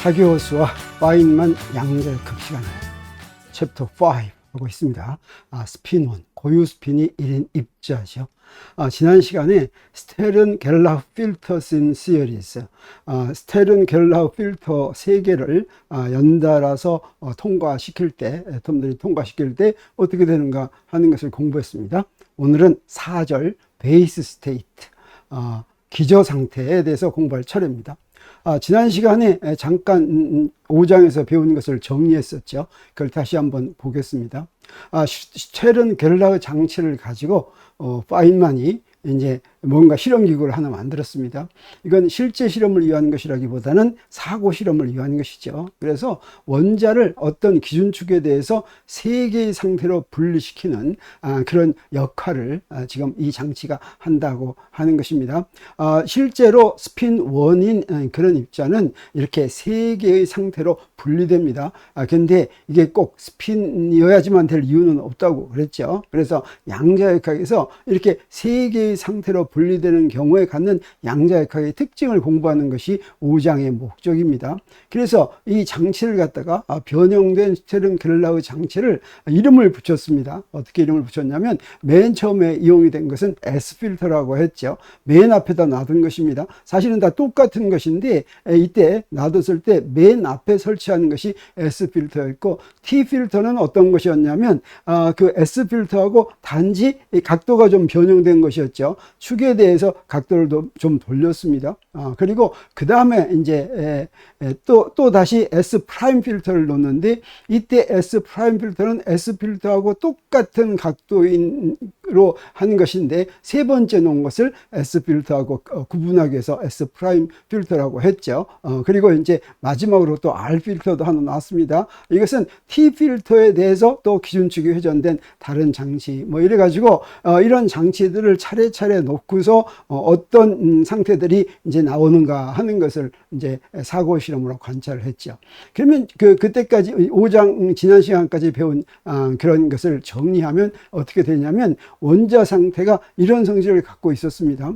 사교수와 파인만 양자역학 시간을 챕터 5 하고 있습니다. 스핀 1, 고유 스핀이 1인 입자죠. 지난 시간에 스테른 겔라우 필터스 인 시리즈, 스테른 겔라우 필터 3개를 연달아서 통과시킬 때, 애텀들이 통과시킬 때 어떻게 되는가 하는 것을 공부했습니다. 오늘은 4절 베이스 스테이트, 기저 상태에 대해서 공부할 차례입니다. 지난 시간에 잠깐 5장에서 배운 것을 정리했었죠. 그걸 다시 한번 보겠습니다. 스테른 겔라우 장치를 가지고 파인만이 이제 뭔가 실험기구를 하나 만들었습니다. 이건 실제 실험을 위한 것이라기보다는 사고 실험을 위한 것이죠. 그래서 원자를 어떤 기준축에 대해서 3개의 상태로 분리시키는 그런 역할을 지금 이 장치가 한다고 하는 것입니다. 실제로 스핀 1인 그런 입자는 이렇게 3개의 상태로 분리됩니다. 근데 이게 꼭 스핀이어야지만 될 이유는 없다고 그랬죠. 그래서 양자역학에서 이렇게 3개의 상태로 분리되는 경우에 갖는 양자역학의 특징을 공부하는 것이 5장의 목적입니다. 그래서 이 장치를 갖다가 변형된 스테른 겔라우 장치를 이름을 붙였습니다. 어떻게 이름을 붙였냐면 맨 처음에 이용이 된 것은 S필터라고 했죠. 맨 앞에다 놔둔 것입니다. 사실은 다 똑같은 것인데 이때 놔뒀을 때 맨 앞에 설치하는 것이 S필터였고, T필터는 어떤 것이었냐면 그 S필터하고 단지 각도가 좀 변형된 것이었죠. 축에 대해서 각도를 좀 돌렸습니다. 그리고 그 다음에 이제 또 다시 S 프라임 필터를 놓는데, 이때 S 프라임 필터는 S 필터하고 똑같은 각도로 하는 것인데, 세 번째 놓은 것을 S 필터하고 구분하기 위해서 S 프라임 필터라고 했죠. 그리고 이제 마지막으로 또 R 필터도 하나 나왔습니다. 이것은 T 필터에 대해서 또 기준축이 회전된 다른 장치, 뭐 이래 가지고 이런 장치들을 차례차례 놓고서 어떤 상태들이 이제 나오는가 하는 것을 이제 사고 실험으로 관찰을 했죠. 그러면 그때까지 5장 지난 시간까지 배운 그런 것을 정리하면 어떻게 되냐면, 원자 상태가 이런 성질을 갖고 있었습니다.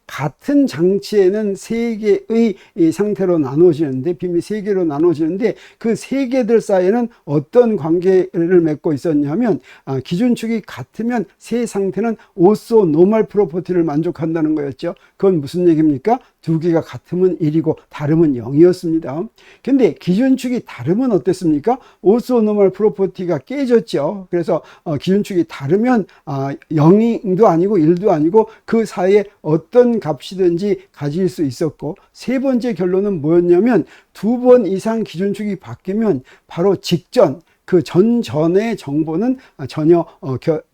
같은 장치에는 3개의 상태로 나눠지는데, 빔이 3개로 나눠지는데, 그 3개들 사이에는 어떤 관계를 맺고 있었냐면, 기준축이 같으면 세 상태는 오소 노멀 프로퍼티를 만족한다는 거였죠. 그건 무슨 얘기입니까? 2개가 같으면 1이고 다르면 0이었습니다. 근데 기준축이 다르면 어땠습니까? 오소 노멀 프로퍼티가 깨졌죠. 그래서 기준축이 다르면 0도 아니고 1도 아니고 그 사이에 어떤 값이든지 가질 수 있었고, 세 번째 결론은 뭐였냐면, 2번 이상 기준축이 바뀌면 바로 직전 그 전의 정보는 전혀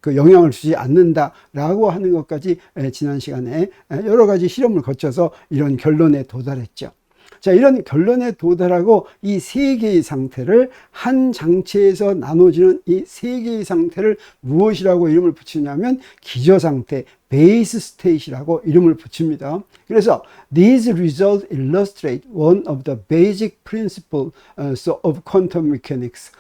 영향을 주지 않는다라고 하는 것까지 지난 시간에 여러 가지 실험을 거쳐서 이런 결론에 도달했죠. 자, 이런 결론에 도달하고 이 3개의 상태를, 한 장치에서 나눠지는 이 3개의 상태를 무엇이라고 이름을 붙이냐면 기저 상태, 베이스 스테이트라고 이름을 붙입니다. 그래서 these results illustrate one of the basic principles of quantum mechanics.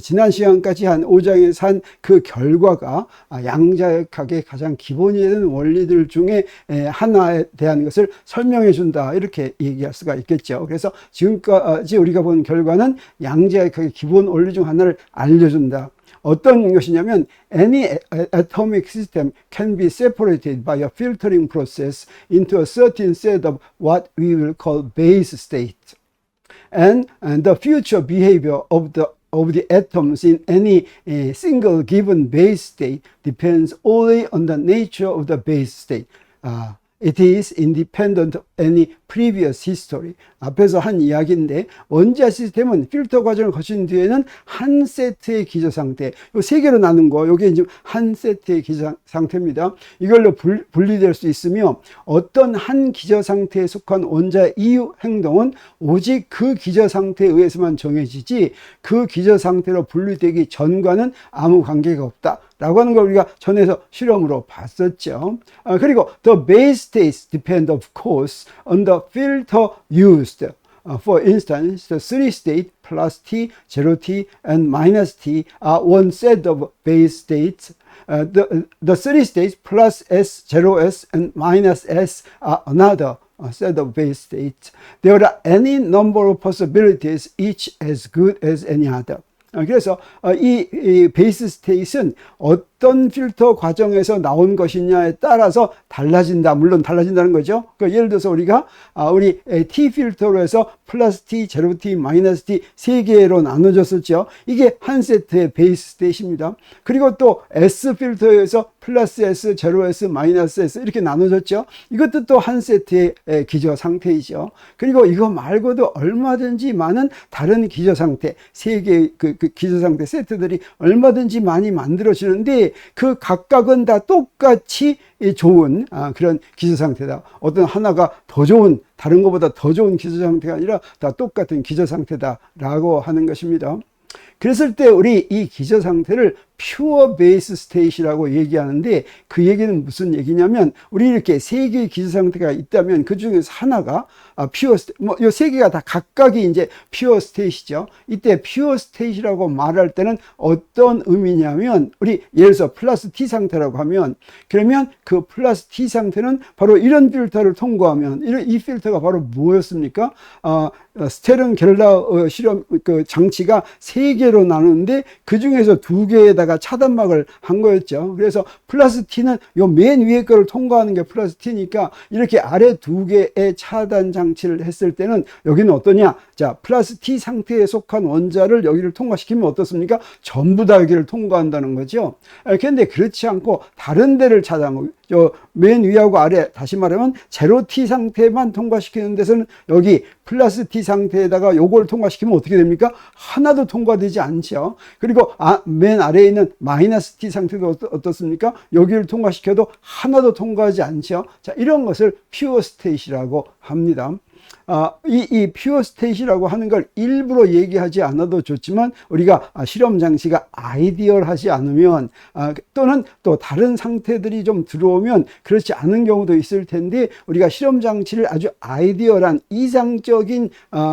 지난 시간까지 한 5장에서 한 그 결과가 양자역학의 가장 기본이 되는 원리들 중에 하나에 대한 것을 설명해 준다, 이렇게 얘기할 수가 있겠죠. 그래서 지금까지 우리가 본 결과는 양자역학의 기본 원리 중 하나를 알려준다. 어떤 것이냐면, any atomic system can be separated by a filtering process into a certain set of what we will call base state. And the future behavior of the atoms in any single given base state depends only on the nature of the base state. It is independent of any previous history. 앞에서 한 이야기인데, 원자 시스템은 필터 과정을 거친 뒤에는 한 세트의 기저 상태, 요 3개로 나눈 거, 요게 이제 한 세트의 기저 상태입니다. 이걸로 분리될 수 있으며, 어떤 한 기저 상태에 속한 원자의 이유 행동은 오직 그 기저 상태에 의해서만 정해지지, 그 기저 상태로 분리되기 전과는 아무 관계가 없다 라고 하는 걸 우리가 전에서 실험으로 봤었죠. 그리고 the base states depend of course on the filter used. For instance, the 3-state plus T, 0T, and minus T are one set of base states. The 3 states plus S, 0S, and minus S are another set of base states. There are any number of possibilities, each as good as any other. 그래서 이 베이스 스테이트는 어떤 필터 과정에서 나온 것이냐에 따라서 달라진다. 물론 달라진다는 거죠. 그러니까 예를 들어서 우리가 우리 T 필터로 해서 플러스 T, 제로 T, 마이너스 T 세 개로 나눠졌었죠. 이게 한 세트의 베이스 스테이트입니다. 그리고 또 S 필터에서 플러스 S, 제로 S, 마이너스 S 이렇게 나눠졌죠. 이것도 또 한 세트의 기저 상태이죠. 그리고 이거 말고도 얼마든지 많은 다른 기저 상태, 세 개의 그 기저 상태 세트들이 얼마든지 많이 만들어지는데 그 각각은 다 똑같이 좋은 그런 기저 상태다. 어떤 하나가 더 좋은, 다른 것보다 더 좋은 기저 상태가 아니라 다 똑같은 기저 상태다라고 하는 것입니다. 그랬을 때 우리 이 기저 상태를 퓨어 베이스 스테이트라고 얘기하는데 그 얘기는 무슨 얘기냐면 우리 이렇게 세 개의 기저 상태가 있다면 그 중에서 하나가 퓨어 스테이트, 뭐 이 세 개가 다 각각이 이제 퓨어 스테이트죠. 이때 퓨어 스테이트라고 말할 때는 어떤 의미냐면 우리 예를 들어서 플러스 T 상태라고 하면 그러면 그 플러스 T 상태는 바로 이런 필터를 통과하면 이 필터가 바로 뭐였습니까? 스테른 겔러 실험 그 장치가 세 개로 나누는데 그 중에서 두 개에다가 차단막을 한 거였죠. 그래서 플러스 T는 요 맨 위에 거를 통과하는 게 플러스 T니까 이렇게 아래 두 개의 차단 장치를 했을 때는 여기는 어떠냐? 자, 플러스 T 상태에 속한 원자를 여기를 통과시키면 어떻습니까? 전부 다 여기를 통과한다는 거죠. 그런데 그렇지 않고 다른 데를 차단하고 맨 위하고 아래, 다시 말하면 제로 T 상태만 통과시키는 데서는 여기 플러스 T 상태에다가 요걸 통과시키면 어떻게 됩니까? 하나도 통과되지 않죠. 그리고 맨 아래에 있는 마이너스 T 상태도 어떻습니까? 여기를 통과시켜도 하나도 통과하지 않죠. 자, 이런 것을 퓨어 스테이트라고 합니다. 이 퓨어 스테이트라고 하는 걸 일부러 얘기하지 않아도 좋지만 우리가 실험 장치가 아이디얼하지 않으면 또는 또 다른 상태들이 좀 들어오면 그렇지 않은 경우도 있을 텐데 우리가 실험 장치를 아주 아이디얼한 이상적인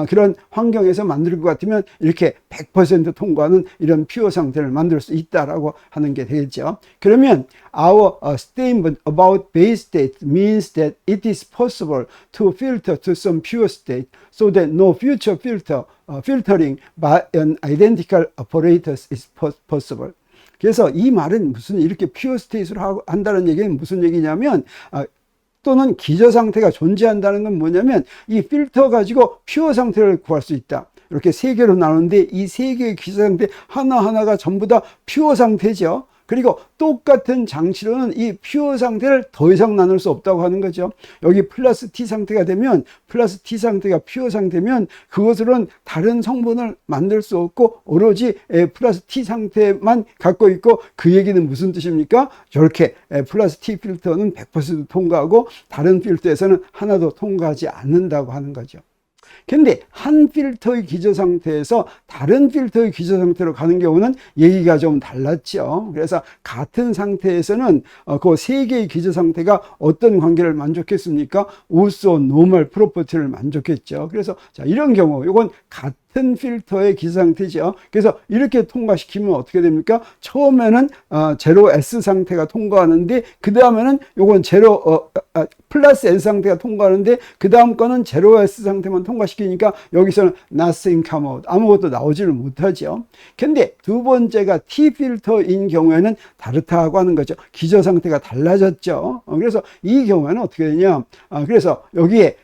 그런 환경에서 만들 것 같으면 이렇게 100% 통과하는 이런 퓨어 상태를 만들 수 있다라고 하는 게 되겠죠. 그러면 our statement about base state means that it is possible to filter to some pure state so that no future filtering by an identical apparatus is possible. 그래서 이 말은 무슨 이렇게 pure state로 한다는 얘기는 무슨 얘기냐면 또는 기저 상태가 존재한다는 건 뭐냐면 이 필터 가지고 퓨어 상태를 구할 수 있다. 이렇게 세 개로 나누는데 이 세 개의 기저 상태 하나하나가 전부 다 퓨어 상태죠. 그리고 똑같은 장치로는 이 퓨어 상태를 더 이상 나눌 수 없다고 하는 거죠. 여기 플러스 T 상태가 되면 플러스 T 상태가 퓨어 상태면 그것으로는 다른 성분을 만들 수 없고 오로지 플러스 T 상태만 갖고 있고 그 얘기는 무슨 뜻입니까? 저렇게 플러스 T 필터는 100% 통과하고 다른 필터에서는 하나도 통과하지 않는다고 하는 거죠. 근데 한 필터의 기저 상태에서 다른 필터의 기저 상태로 가는 경우는 얘기가 좀 달랐죠. 그래서 같은 상태에서는 그 세 개의 기저 상태가 어떤 관계를 만족했습니까? also normal property를 만족했죠. 그래서 자, 이런 경우 이건 같은 필터의 기저 상태죠. 그래서 이렇게 통과시키면 어떻게 됩니까? 처음에는 제로 S 상태가 통과하는데 그 다음에는 요건 제로 플러스 S 상태가 통과하는데 그 다음 거는 제로 S 상태만 통과시키니까 여기서는 nothing come out, 아무것도 나오지를 못하죠. 근데 두 번째가 T 필터인 경우에는 다르다고 하는 거죠. 기저 상태가 달라졌죠. 그래서 이 경우에는 어떻게 되냐? 그래서 여기에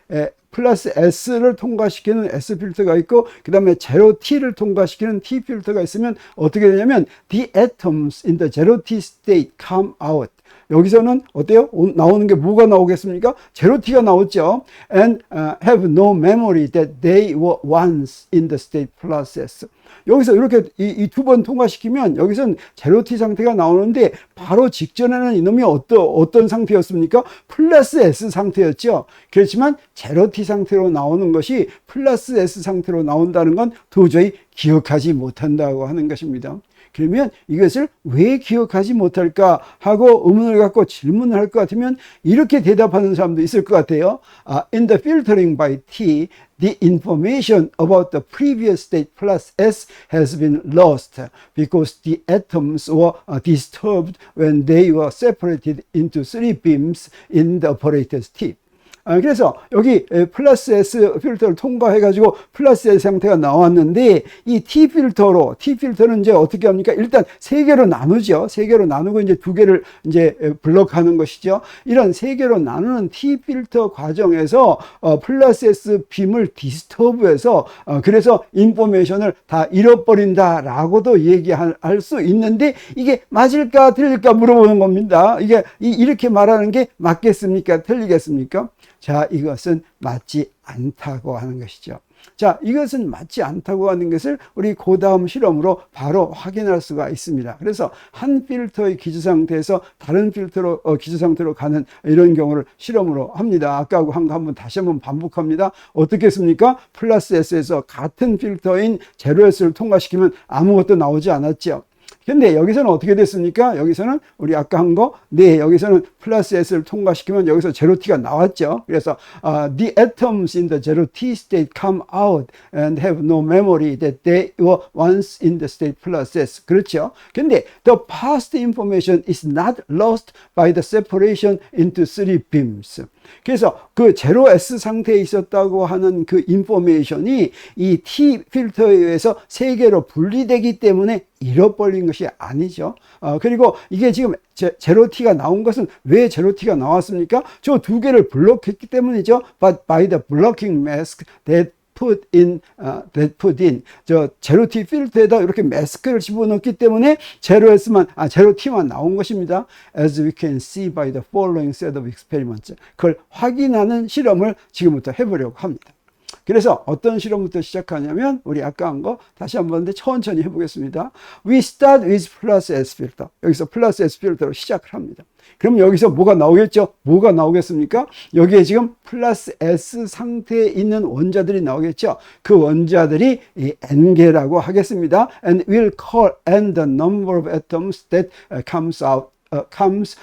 플러스 S를 통과시키는 S 필터가 있고 그 다음에 제로 T를 통과시키는 T 필터가 있으면 어떻게 되냐면 the atoms in the zero T state come out. 여기서는 어때요? 나오는 게 뭐가 나오겠습니까? 제로 T가 나오죠. And have no memory that they were once in the state plus S. 여기서 이렇게 이 두 번 통과시키면 여기서는 제로 T 상태가 나오는데 바로 직전에는 이놈이 어떤 상태였습니까? 플러스 S 상태였죠. 그렇지만 제로 T 상태로 나오는 것이 플러스 S 상태로 나온다는 건 도저히 기억하지 못한다고 하는 것입니다. 그러면 이것을 왜 기억하지 못할까 하고 의문을 갖고 질문을 할 것 같으면 이렇게 대답하는 사람도 있을 것 같아요. In the filtering by T, the information about the previous state plus S has been lost because the atoms were disturbed when they were separated into three beams in the apparatus T. 그래서 여기 플러스 S 필터를 통과해가지고 플러스 S 상태가 나왔는데 이 T 필터는 이제 어떻게 합니까? 일단 세 개로 나누죠. 세 개로 나누고 이제 두 개를 이제 블럭하는 것이죠. 이런 세 개로 나누는 T 필터 과정에서 플러스 S 빔을 디스터브해서 그래서 인포메이션을 다 잃어버린다라고도 얘기할 수 있는데 이게 맞을까 틀릴까 물어보는 겁니다. 이게 이렇게 말하는 게 맞겠습니까? 틀리겠습니까? 자, 이것은 맞지 않다고 하는 것이죠. 자, 이것은 맞지 않다고 하는 것을 우리 그 다음 실험으로 바로 확인할 수가 있습니다. 그래서 한 필터의 기저 상태에서 다른 필터로 기저 상태로 가는 이런 경우를 실험으로 합니다. 아까하고 한번 다시 한번 반복합니다. 어떻게 했습니까? 플러스 S에서 같은 필터인 제로 S를 통과시키면 아무것도 나오지 않았죠. 근데 여기서는 어떻게 됐습니까? 여기서는 우리 아까 한 거, 네, 여기서는 플러스 S를 통과시키면 여기서 제로 T가 나왔죠. 그래서 the atoms in the zero T state come out and have no memory that they were once in the state plus S. 그렇죠. 근데 the past information is not lost by the separation into three beams. 그래서 그 제로 S 상태에 있었다고 하는 그 인포메이션이 이 T 필터에 의해서 세 개로 분리되기 때문에 잃어버린 것이 아니죠. 그리고 이게 지금 제로 T가 나온 것은 왜 제로 T가 나왔습니까? 저 두 개를 블록했기 때문이죠. But by the blocking mask that put in 저 제로 T 필터에다 이렇게 마스크를 집어넣기 때문에 제로 T만 나온 것입니다. As we can see by the following set of experiments. 그걸 확인하는 실험을 지금부터 해보려고 합니다. 그래서 어떤 실험부터 시작하냐면 우리 아까 한 거 다시 한번 천천히 해보겠습니다. We start with plus S 필터. 여기서 플러스 S 필터로 시작을 합니다. 그럼 여기서 뭐가 나오겠죠? 뭐가 나오겠습니까? 여기에 지금 플러스 S 상태에 있는 원자들이 나오겠죠? 그 원자들이 이 N개라고 하겠습니다. And we'll call N the number of atoms that comes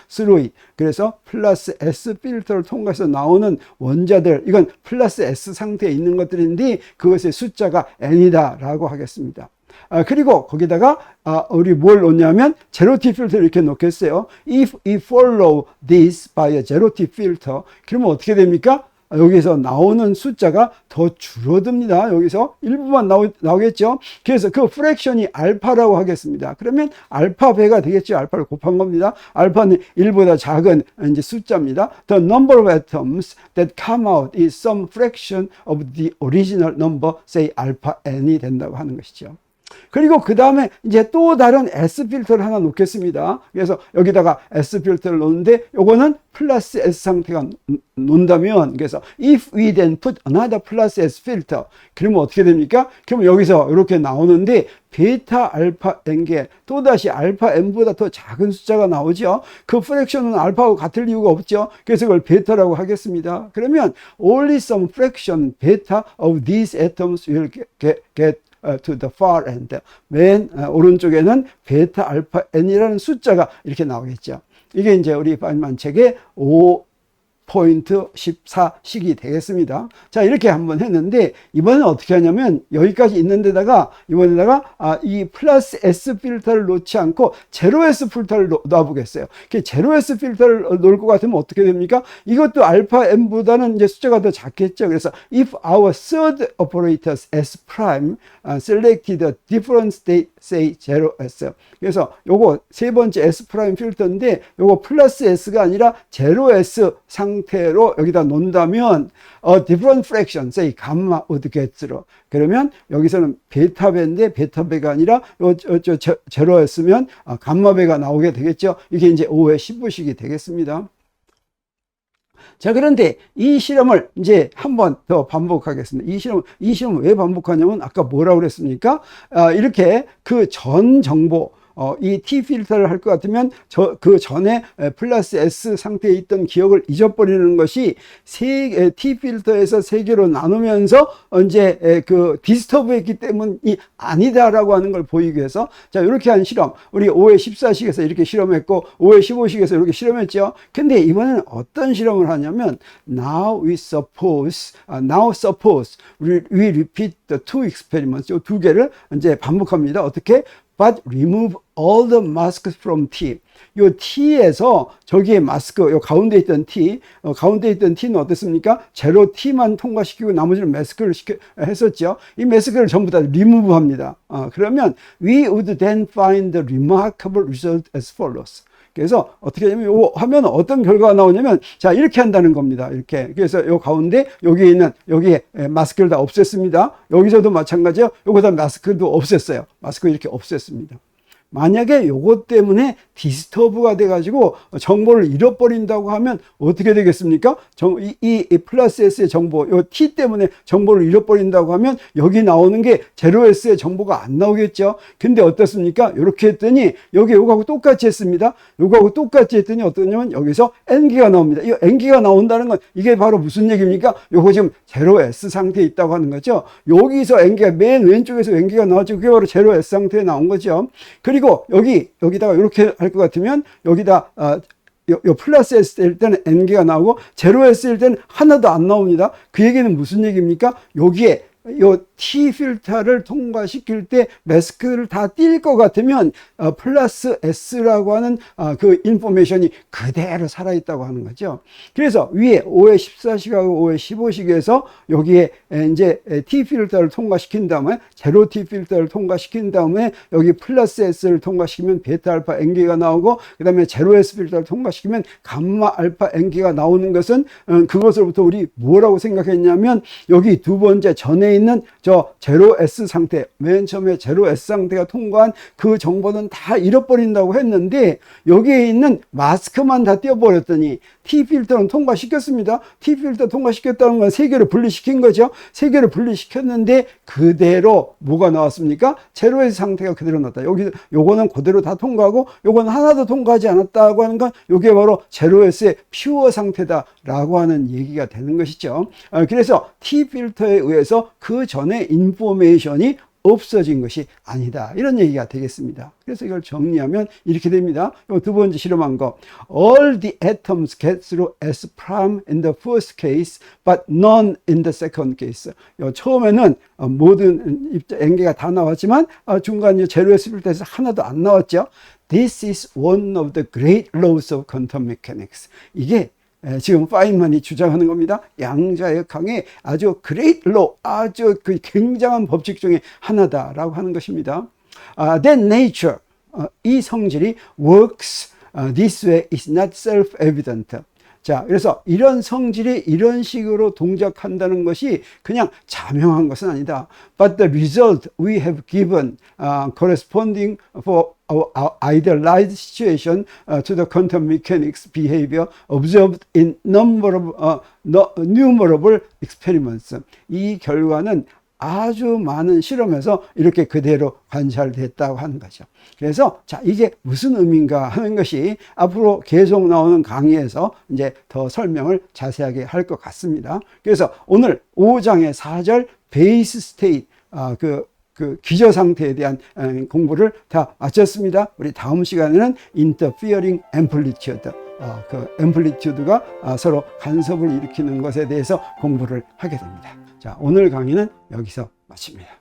through it. 그래서 플러스 S 필터를 통과해서 나오는 원자들, 이건 플러스 S 상태에 있는 것들인데 그것의 숫자가 N이다 라고 하겠습니다. 그리고 거기다가 우리 뭘 놓냐면 제로 T 필터를 이렇게 놓겠어요. If we follow this by a zero T filter, 그러면 어떻게 됩니까? 여기서 나오는 숫자가 더 줄어듭니다. 여기서 일부만 나오겠죠. 그래서 그 프랙션이 알파라고 하겠습니다. 그러면 알파 배가 되겠죠. 알파를 곱한 겁니다. 알파는 1보다 작은 이제 숫자입니다. The number of atoms that come out is some fraction of the original number, say alpha n이 된다고 하는 것이죠. 그리고 그 다음에 이제 또 다른 S 필터를 하나 놓겠습니다. 그래서 여기다가 S 필터를 놓는데 요거는 플러스 S 상태가 놓는다면, 그래서 if we then put another plus S filter, 그러면 어떻게 됩니까? 그러면 여기서 이렇게 나오는데 베타 알파 n개, 또다시 알파 n보다 더 작은 숫자가 나오죠. 그 프랙션은 알파하고 같을 이유가 없죠. 그래서 그걸 베타라고 하겠습니다. 그러면 only some fraction beta of these atoms will get to the far end. 맨 오른쪽에는 베타 알파 n이라는 숫자가 이렇게 나오겠죠. 이게 이제 우리 파인만 책의 5.14식이 되겠습니다. 자, 이렇게 한번 했는데 이번엔 어떻게 하냐면 여기까지 있는 데다가 이번에다가 이 플러스 S 필터를 놓지 않고 제로 S 필터를 놔보겠어요. 제로 S 필터를 놓을 것 같으면 어떻게 됩니까? 이것도 알파 n보다는 이제 숫자가 더 작겠죠. 그래서 if our third operators S prime selected a different state, say 0S. 그래서 요거 세 번째 S 프라임 필터인데 요거 플러스 S가 아니라 제로 S 상태로 여기다 놓는다면 different fraction, say gamma would get zero. 그러면 여기서는 베타배인데 베타배가 아니라 제로 S면 감마배가 나오게 되겠죠. 이게 이제 5의 15식이 되겠습니다. 자, 그런데 이 실험을 이제 한 번 더 반복하겠습니다. 이 실험을 왜 반복하냐면 아까 뭐라고 그랬습니까? 이렇게 그 전 정보, 이 T 필터를 할 것 같으면 그 전에 플러스 S 상태에 있던 기억을 잊어버리는 것이 T 필터에서 세 개로 나누면서 이제 그 디스터브 했기 때문이 아니다라고 하는 걸 보이기 위해서 자, 이렇게 한 실험, 우리 5회 14식에서 이렇게 실험했고 5회 15식에서 이렇게 실험했죠. 근데 이번에는 어떤 실험을 하냐면 now suppose we repeat the two experiments. 이 두 개를 이제 반복합니다. 어떻게? but remove all the masks from T. 요 T에서 저기에 마스크, 요 가운데 있던 T, 가운데 있던 T는 어떻습니까? 제로 T만 통과시키고 나머지는 마스크를 했었죠. 이 마스크를 전부 다 remove 합니다. 그러면 we would then find the remarkable result as follows. 그래서 어떻게 하냐면 요 하면 어떤 결과가 나오냐면 자 이렇게 한다는 겁니다. 이렇게. 그래서 요 가운데 여기에 있는 여기에 마스크를 다 없앴습니다. 여기서도 마찬가지요. 요거다 마스크도 없앴어요. 마스크 이렇게 없앴습니다. 만약에 요것 때문에 디스터브가 돼가지고 정보를 잃어버린다고 하면 어떻게 되겠습니까? 이 플러스 S의 정보, 요 T 때문에 정보를 잃어버린다고 하면 여기 나오는 게 제로 S의 정보가 안 나오겠죠? 근데 어떻습니까? 이렇게 했더니 여기 요거하고 똑같이 했습니다. 요거하고 똑같이 했더니 어떠냐면 여기서 N기가 나옵니다. 이 N기가 나온다는 건 이게 바로 무슨 얘기입니까? 요거 지금 제로 S 상태에 있다고 하는 거죠. 여기서 N기가 맨 왼쪽에서 N기가 나왔죠. 그게 바로 제로 S 상태에 나온 거죠. 그리고 여기다가 이렇게 할 것 같으면 여기다 요 플러스 S일 때는 N개가 나오고 제로 S일 때는 하나도 안 나옵니다. 그 얘기는 무슨 얘기입니까? 여기에 요 T 필터를 통과시킬 때 마스크를 다 띌 것 같으면 플러스 S라고 하는 그 인포메이션이 그대로 살아있다고 하는 거죠. 그래서 위에 5회 14식하고 5회 15식에서 여기에 이제 T 필터를 통과시킨 다음에 제로 T 필터를 통과시킨 다음에 여기 플러스 S를 통과시키면 베타 알파 N개가 나오고 그 다음에 제로 S 필터를 통과시키면 감마 알파 N개가 나오는 것은 그것으로부터 우리 뭐라고 생각했냐면 여기 두 번째 전에 있는 저 제로 S 상태, 맨 처음에 제로 S 상태가 통과한 그 정보는 다 잃어버린다고 했는데 여기에 있는 마스크만 다 떼어버렸더니 T 필터는 통과시켰습니다. T 필터 통과시켰다는 건 세 개를 분리시킨 거죠. 세 개를 분리시켰는데 그대로 뭐가 나왔습니까? 제로 S 상태가 그대로 나왔다. 여기 요거는 그대로 다 통과하고 요거는 하나도 통과하지 않았다고 하는 건 요게 바로 제로 S의 퓨어 상태다라고 하는 얘기가 되는 것이죠. 그래서 T 필터에 의해서 그 전에 인포메이션이 없어진 것이 아니다. 이런 얘기가 되겠습니다. 그래서 이걸 정리하면 이렇게 됩니다. 두 번째 실험한 거. All the atoms get through S prime in the first case, but none in the second case. 처음에는 모든 N개가 다 나왔지만 중간 제로 S 필터에서 하나도 안 나왔죠. This is one of the great laws of quantum mechanics. 이게 지금 파인만이 주장하는 겁니다. 양자역학의 아주 great law, 아주 그 굉장한 법칙 중에 하나다라고 하는 것입니다. That nature, 이 성질이 works this way is not self-evident. 자, 그래서 이런 성질이 이런 식으로 동작한다는 것이 그냥 자명한 것은 아니다. But the result we have given corresponding for our idealized situation to the quantum mechanics behavior observed in numerable experiments. 이 결과는 아주 많은 실험에서 이렇게 그대로 관찰됐다고 하는 거죠. 그래서 자 이게 무슨 의미인가 하는 것이 앞으로 계속 나오는 강의에서 이제 더 설명을 자세하게 할 것 같습니다. 그래서 오늘 5장의 4절 베이스 스테이트 그 기저 상태에 대한 공부를 다 마쳤습니다. 우리 다음 시간에는 interfering amplitude, 그 앰플리튜드가 서로 간섭을 일으키는 것에 대해서 공부를 하게 됩니다. 자, 오늘 강의는 여기서 마칩니다.